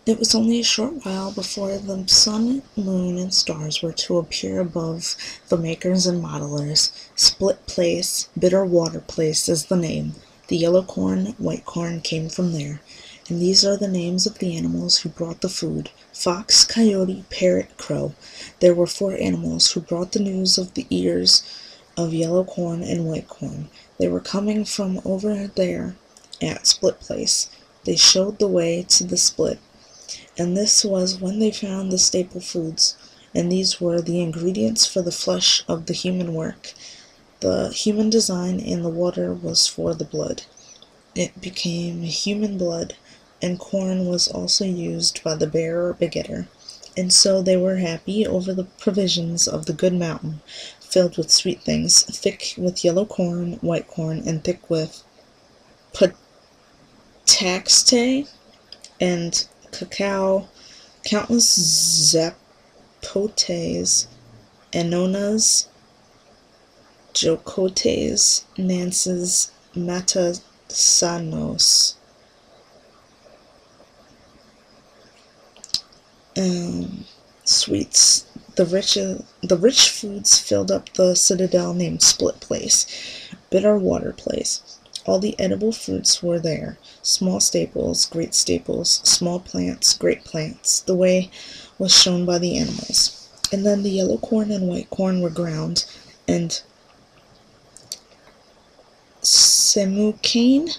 It was only a short while before the sun, moon, and stars were to appear above the makers and modelers. Split Place, Bitter Water Place is the name. The yellow corn, white corn came from there. And these are the names of the animals who brought the food: fox, coyote, parrot, crow. There were 4 animals who brought the news of the ears of yellow corn and white corn. They were coming from over there at Split Place. They showed the way to the split, and this was when they found the staple foods, and these were the ingredients for the flesh of the human work. The human design in the water was for the blood. It became human blood, and corn was also used by the bearer-begetter. And so they were happy over the provisions of the good mountain, filled with sweet things, thick with yellow corn, white corn, and thick with pataxte and cacao, countless zapotes, anonas, jocotes, nances, matasanos. Sweets. The rich foods filled up the citadel named Split Place, Bitter Water Place. All the edible fruits were there, small staples, great staples, small plants, great plants. The way was shown by the animals. And then the yellow corn and white corn were ground, and Semucane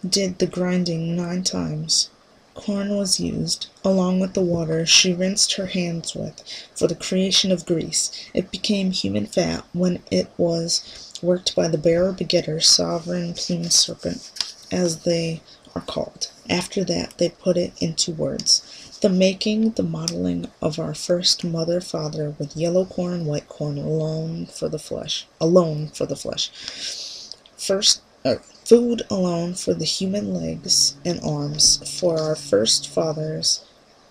did the grinding 9 times. Corn was used, along with the water she rinsed her hands with, for the creation of grease. It became human fat when it was worked by the bearer-begetter, sovereign plumed serpent, as they are called. After that they put it into words. The making, the modeling of our first mother-father with yellow corn, white corn, alone for the flesh. Food alone for the human legs and arms, for our first fathers,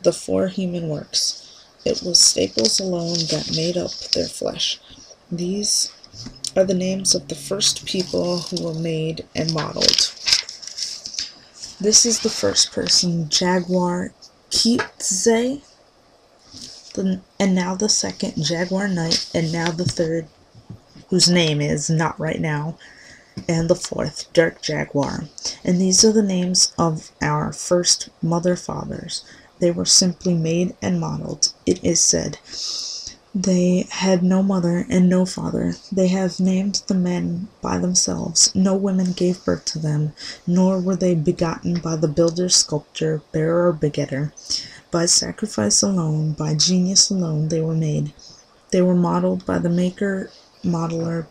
the 4 human works. It was staples alone that made up their flesh. These are the names of the first people who were made and modeled. This is the first person, Jaguar Keatze, and now the second, Jaguar Knight, and now the third, whose name is Not Right Now, and the 4th, Dark Jaguar. And these are the names of our first mother-fathers. They were simply made and modeled. It is said, they had no mother and no father. They have named the men by themselves. No women gave birth to them, nor were they begotten by the builder, sculptor, bearer, begetter. By sacrifice alone, by genius alone, they were made. They were modeled by the maker, modeler,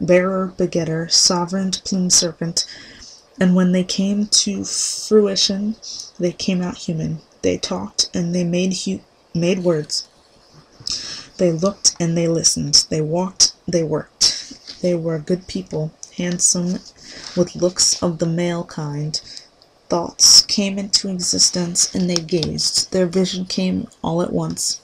bearer, begetter, sovereign plumed serpent, and when they came to fruition, they came out human. They talked and they made words. They looked and they listened. They walked, they worked. They were good people, handsome, with looks of the male kind. Thoughts came into existence and they gazed. Their vision came all at once.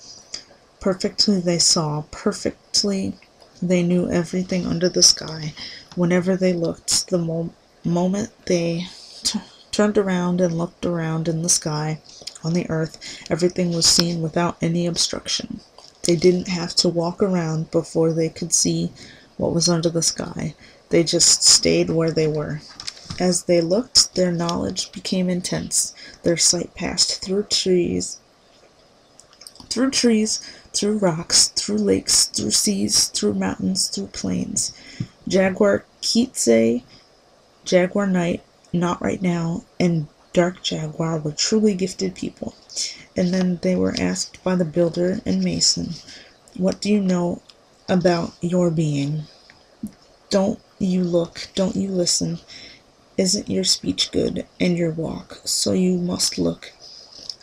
Perfectly they saw, perfectly they knew everything under the sky. Whenever they looked, the moment they turned around and looked around in the sky, on the earth, everything was seen without any obstruction. They didn't have to walk around before they could see what was under the sky. They just stayed where they were. As they looked, their knowledge became intense. Their sight passed through trees, through rocks, through lakes, through seas, through mountains, through plains. Jaguar Keatze, Jaguar Knight, Not Right Now, and Dark Jaguar were truly gifted people. And then they were asked by the builder and mason, "What do you know about your being? Don't you look? Don't you listen? Isn't your speech good, and your walk? So you must look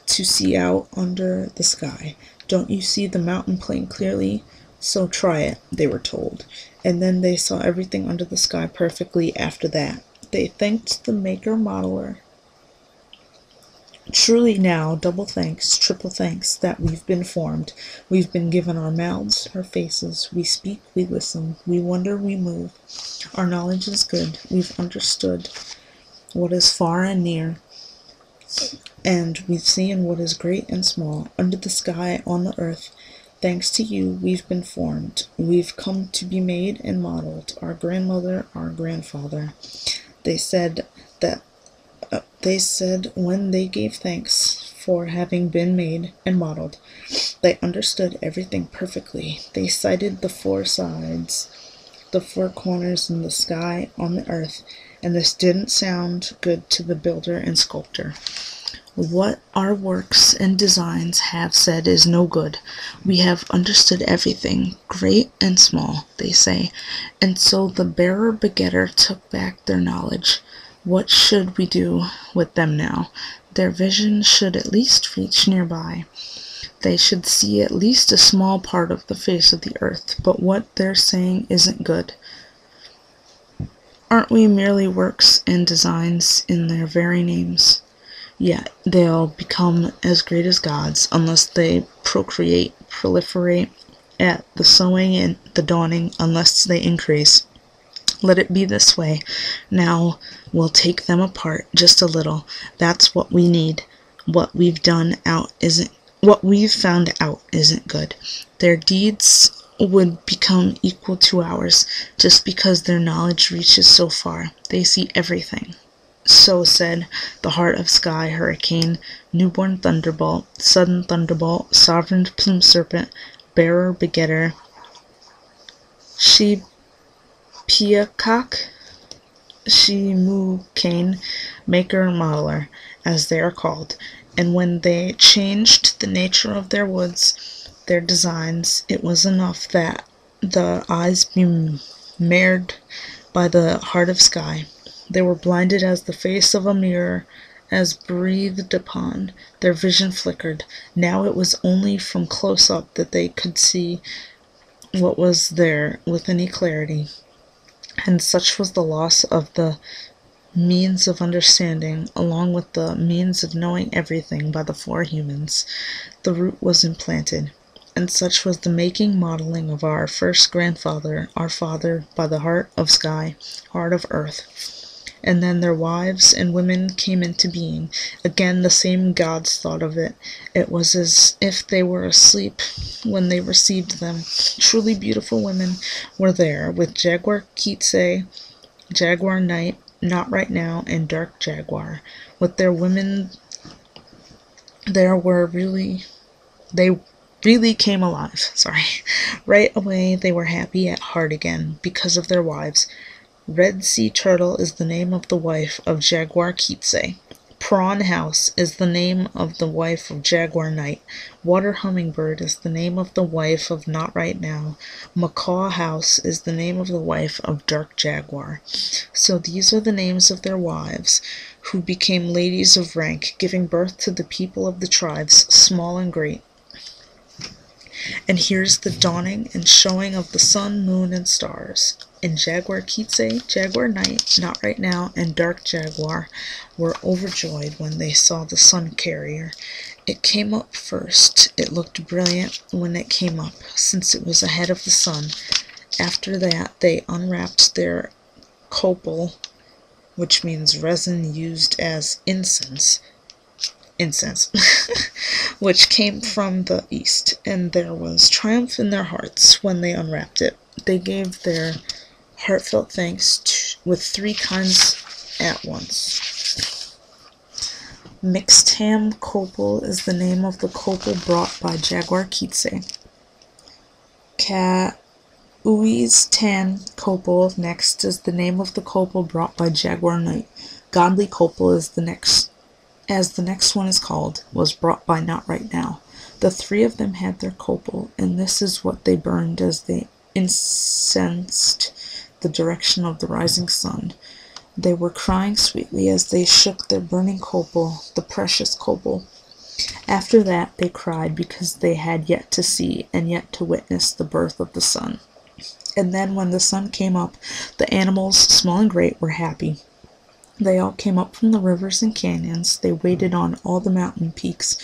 to see out under the sky. Don't you see the mountain plain clearly? So try it," they were told. And then they saw everything under the sky perfectly after that. They thanked the maker-modeler. Truly now, double thanks, triple thanks, that we've been formed. We've been given our mouths, our faces. We speak, we listen, we wonder, we move. Our knowledge is good. We've understood what is far and near. And we've seen what is great and small, under the sky, on the earth. Thanks to you, we've been formed. We've come to be made and modeled. Our grandmother, our grandfather. They said that they said when they gave thanks for having been made and modeled, they understood everything perfectly. They cited the four sides, the four corners in the sky, on the earth, and this didn't sound good to the builder and sculptor. What our works and designs have said is no good. We have understood everything, great and small, they say. And so the bearer-begetter took back their knowledge. What should we do with them now? Their vision should at least reach nearby. They should see at least a small part of the face of the earth, but what they're saying isn't good. Aren't we merely works and designs in their very names? Yet they'll become as great as gods unless they procreate, proliferate at the sowing and the dawning, unless they increase. Let it be this way. Now we'll take them apart just a little. That's what we need. What we've found out isn't good. Their deeds would become equal to ours just because their knowledge reaches so far. They see everything. So said the heart of sky hurricane, newborn thunderbolt, sudden thunderbolt, sovereign plumed serpent, bearer begetter, she peacock, she moo cane, maker modeler, as they are called. And when they changed the nature of their woods, their designs, it was enough that the eyes be marred by the heart of sky. They were blinded as the face of a mirror, as breathed upon. Their vision flickered. Now it was only from close up that they could see what was there with any clarity. And such was the loss of the means of understanding, along with the means of knowing everything by the four humans. The root was implanted. And such was the making modeling of our first grandfather, our father, by the heart of sky, heart of earth. And then their wives and women came into being. Again, the same gods thought of it. It was as if they were asleep when they received them. Truly beautiful women were there, with Jaguar Kitsei, Jaguar Night, Not Right Now, and Dark Jaguar. With their women, they really came alive. Right away, they were happy at heart again, because of their wives. Red Sea Turtle is the name of the wife of Jaguar Kitsei. Prawn House is the name of the wife of Jaguar Night. Water Hummingbird is the name of the wife of Not Right Now. Macaw House is the name of the wife of Dark Jaguar. So these are the names of their wives, who became ladies of rank, giving birth to the people of the tribes, small and great. And here's the dawning and showing of the sun, moon, and stars. And Jaguar Kitsei, Jaguar Night, Not Right Now, and Dark Jaguar were overjoyed when they saw the sun carrier. It came up first. It looked brilliant when it came up, since it was ahead of the sun. After that, they unwrapped their copal, which means resin used as incense, which came from the east, and there was triumph in their hearts when they unwrapped it. They gave their heartfelt thanks with 3 kinds at once. Mixed ham copal is the name of the copal brought by Jaguar Kitsei. Kaui's tan copal next is the name of the copal brought by Jaguar Night. Godly copal is the next one is called, was brought by Not Right Now. The 3 of them had their copal, and this is what they burned as they incensed the direction of the rising sun. They were crying sweetly as they shook their burning copal, the precious copal. After that they cried because they had yet to see and yet to witness the birth of the sun. And then when the sun came up, the animals, small and great, were happy. They all came up from the rivers and canyons. They waited on all the mountain peaks.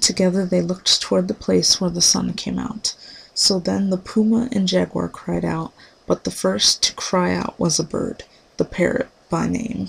Together they looked toward the place where the sun came out. So then the puma and jaguar cried out, but the first to cry out was a bird, the parrot by name.